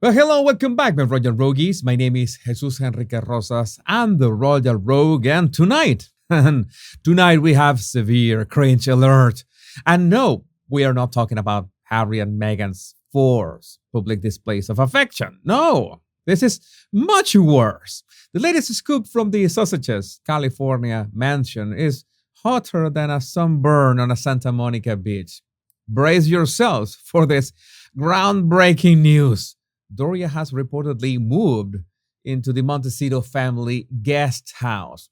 Well, hello, welcome back, my Royal Rogues. My name is Jesus Enrique Rosas. I'm the Royal Rogue, and tonight we have severe cringe alert. And no, we are not talking about Harry and Meghan's forced public displays of affection. No, this is much worse. The latest scoop from the Sausages, California mansion is hotter than a sunburn on a Santa Monica beach. Brace yourselves for this groundbreaking news. DORIA has reportedly moved into the Montecito family guest house.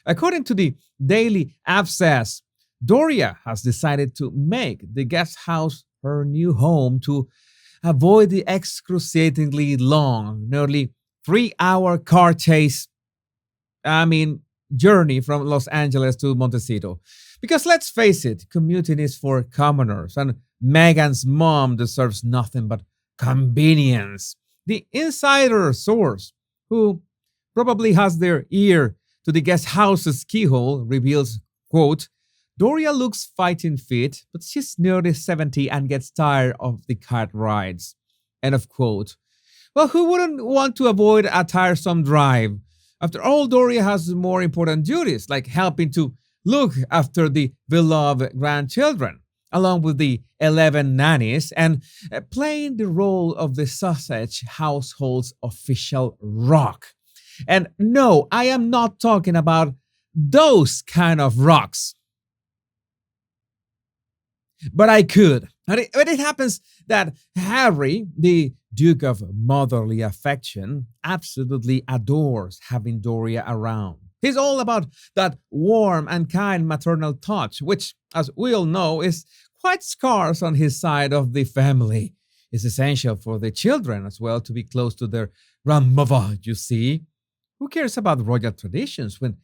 According to the Daily Abscess, DORIA has decided to make the guest house her new home to avoid the excruciatingly long, nearly 3 hour car chase, journey from Los Angeles to Montecito. Because let's face it, commuting is for commoners, and Megan's mom deserves nothing but convenience. The insider source, who probably has their ear to the guest house's keyhole, reveals, quote, Doria looks fighting fit, but she's nearly 70 and gets tired of the car rides. End of quote. Well, who wouldn't want to avoid a tiresome drive? After all, Doria has more important duties, like helping to look after the beloved grandchildren, along with the 11 nannies, and playing the role of the sausage household's official rock. And no, I am not talking about those kind of rocks. But I could. But it happens that Harry, the Duke of Motherly Affection, absolutely adores having Doria around. He's all about that warm and kind maternal touch, which, as we all know, is quite scarce on his side of the family. It's essential for the children as well to be close to their grandmother, you see. Who cares about royal traditions when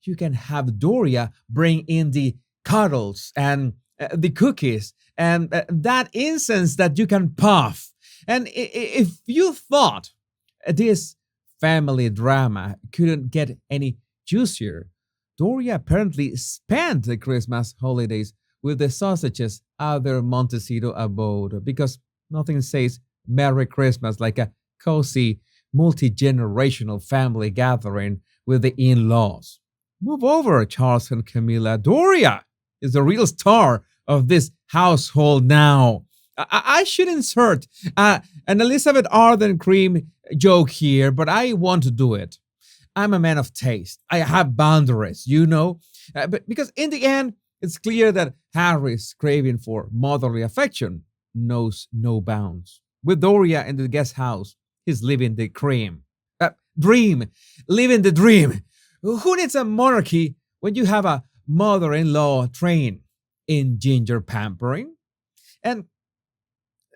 you can have Doria bring in the cuddles and the cookies and that incense that you can puff? And if you thought this family drama couldn't get any juicier, Doria apparently spent the Christmas holidays with the sausages at their Montecito abode because nothing says Merry Christmas like a cozy, multi-generational family gathering with the in-laws. Move over, Charles and Camilla. Doria is the real star of this household now. I should insert an Elizabeth Arden cream joke here, but I want to do it. I'm a man of taste. I have boundaries, but because in the end, it's clear that Harry's craving for motherly affection knows no bounds. With Doria in the guest house, he's living the dream, living the dream. Who needs a monarchy when you have a mother-in-law trained in ginger pampering? And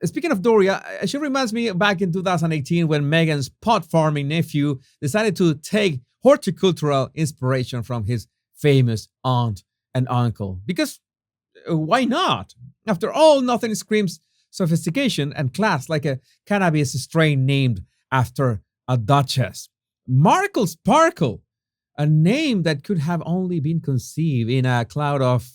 speaking of Doria, she reminds me back in 2018 when Meghan's pot farming nephew decided to take horticultural inspiration from his famous aunt and uncle. Because why not? After all, nothing screams sophistication and class like a cannabis strain named after a duchess. Markle Sparkle, a name that could have only been conceived in a cloud of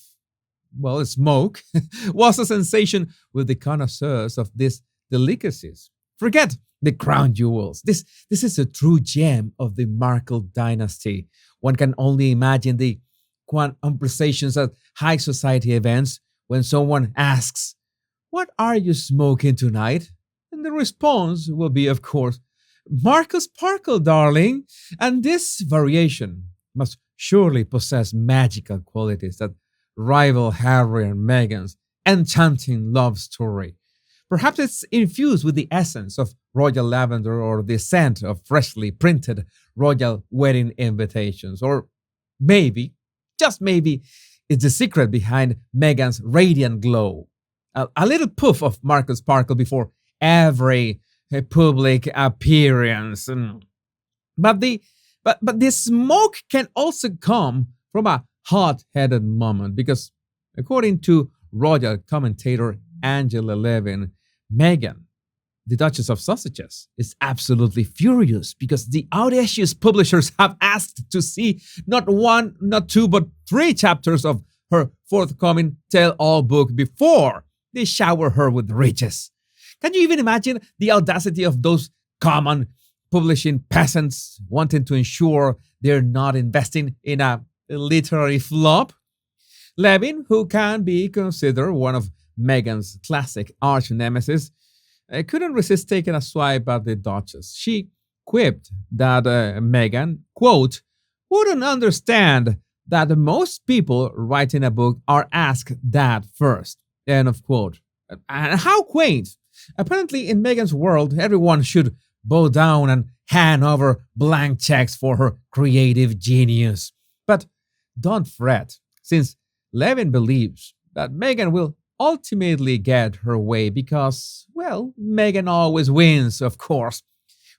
smoke, was a sensation with the connoisseurs of these delicacies. Forget the crown jewels. This is a true gem of the Markle dynasty. One can only imagine the conversations at high society events when someone asks, "What are you smoking tonight?" And the response will be, of course, "Markle Sparkle, darling." And this variation must surely possess magical qualities that rival Harry and Meghan's enchanting love story. Perhaps it's infused with the essence of royal lavender or the scent of freshly printed royal wedding invitations. Or maybe, just maybe, it's the secret behind Meghan's radiant glow. A little puff of Marcus Sparkle before every public appearance. But the smoke can also come from a hot-headed moment because, according to royal commentator Angela Levin, Meghan, the Duchess of Sausages, is absolutely furious because the audacious publishers have asked to see not one, not two, but 3 chapters of her forthcoming tell-all book before they shower her with riches. Can you even imagine the audacity of those common publishing peasants wanting to ensure they're not investing in a literary flop? Levin, who can be considered one of Meghan's classic arch nemesis, couldn't resist taking a swipe at the Duchess. She quipped that Meghan, quote, wouldn't understand that most people writing a book are asked that first, end of quote. And how quaint. Apparently, in Meghan's world, everyone should bow down and hand over blank checks for her creative genius. But don't fret, since Levin believes that Meghan will ultimately get her way because, well, Meghan always wins, of course.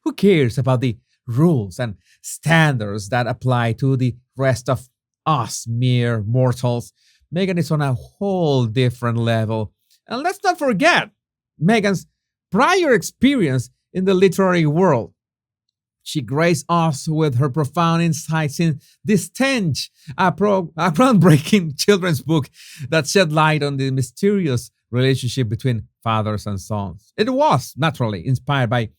Who cares about the rules and standards that apply to the rest of us mere mortals? Meghan is on a whole different level. And let's not forget Meghan's prior experience in the literary world. She graced us with her profound insights in *The Stench*, a groundbreaking children's book that shed light on the mysterious relationship between fathers and sons. It was, naturally, inspired by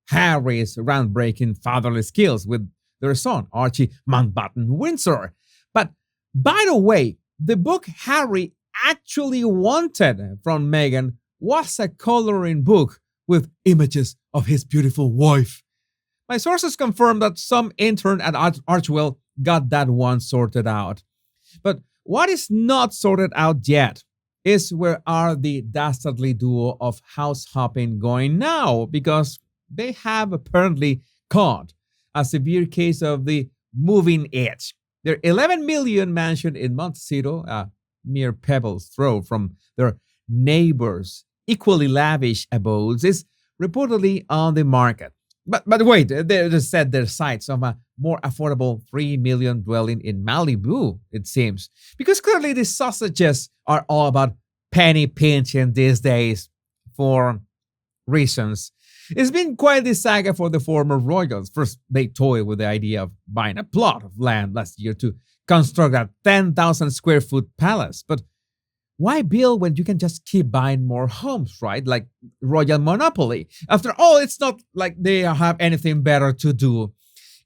Harry's groundbreaking fatherly skills with their son, Archie Mountbatten Windsor. But, by the way, the book Harry actually wanted from Meghan was a coloring book with images of his beautiful wife. My sources confirm that some intern at Archwell got that one sorted out. But what is not sorted out yet is where are the dastardly duo of house hopping going now, because they have apparently caught a severe case of the moving itch. Their 11 million mansion in Montecito, a mere pebbles throw from their neighbors' equally lavish abodes, is reportedly on the market. But wait, they just set their sights on a more affordable 3 million dwelling in Malibu, it seems. Because clearly the sausages are all about penny pinching these days for reasons. It's been quite the saga for the former royals. First, they toyed with the idea of buying a plot of land last year to construct a 10,000 square foot palace. But why build when you can just keep buying more homes, right? Like royal monopoly. After all, it's not like they have anything better to do.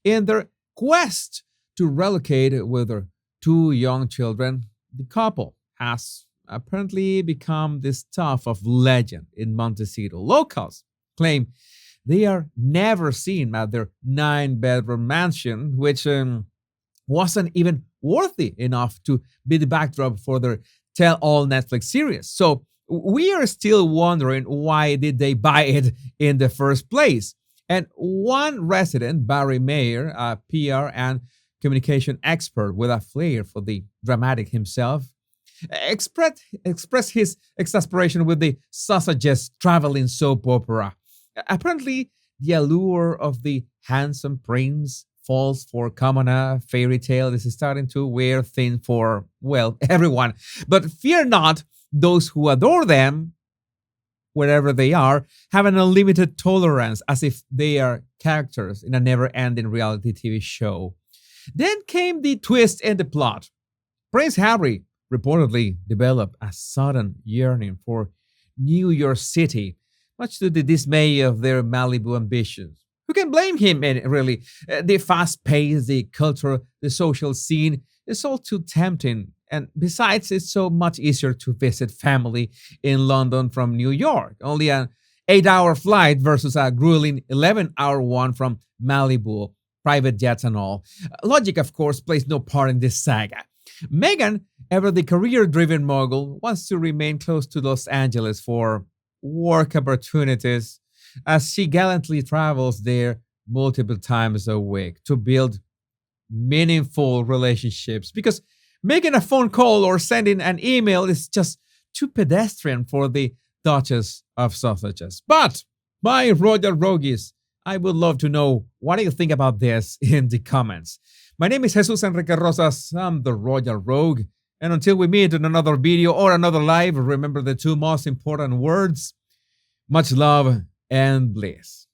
In their quest to relocate with their two young children, the couple has apparently become the stuff of legend in Montecito. Locals claim they are never seen at their 9-bedroom mansion, which wasn't even worthy enough to be the backdrop for their tell-all Netflix series. So we are still wondering why did they buy it in the first place. And one resident, Barry Mayer, a PR and communication expert with a flair for the dramatic himself, expressed his exasperation with the sausages traveling soap opera. Apparently, the allure of the handsome prince falls for common fairy tale is starting to wear thin for, well, everyone. But fear not, those who adore them, wherever they are, have an unlimited tolerance as if they are characters in a never-ending reality TV show. Then came the twist in the plot. Prince Harry reportedly developed a sudden yearning for New York City, much to the dismay of their Malibu ambitions. Who can blame him, really? The fast pace, the culture, the social scene is all too tempting. And besides, it's so much easier to visit family in London from New York. Only an 8-hour flight versus a grueling 11-hour one from Malibu, private jets and all. Logic, of course, plays no part in this saga. Meghan, ever the career-driven mogul, wants to remain close to Los Angeles for work opportunities, as she gallantly travels there multiple times a week to build meaningful relationships. Because making a phone call or sending an email is just too pedestrian for the Duchess of Sausages. But, my royal rogues, I would love to know what do you think about this in the comments. My name is Jesus Enrique Rosas. I'm the Royal Rogue. And until we meet in another video or another live, remember the two most important words: much love and bliss.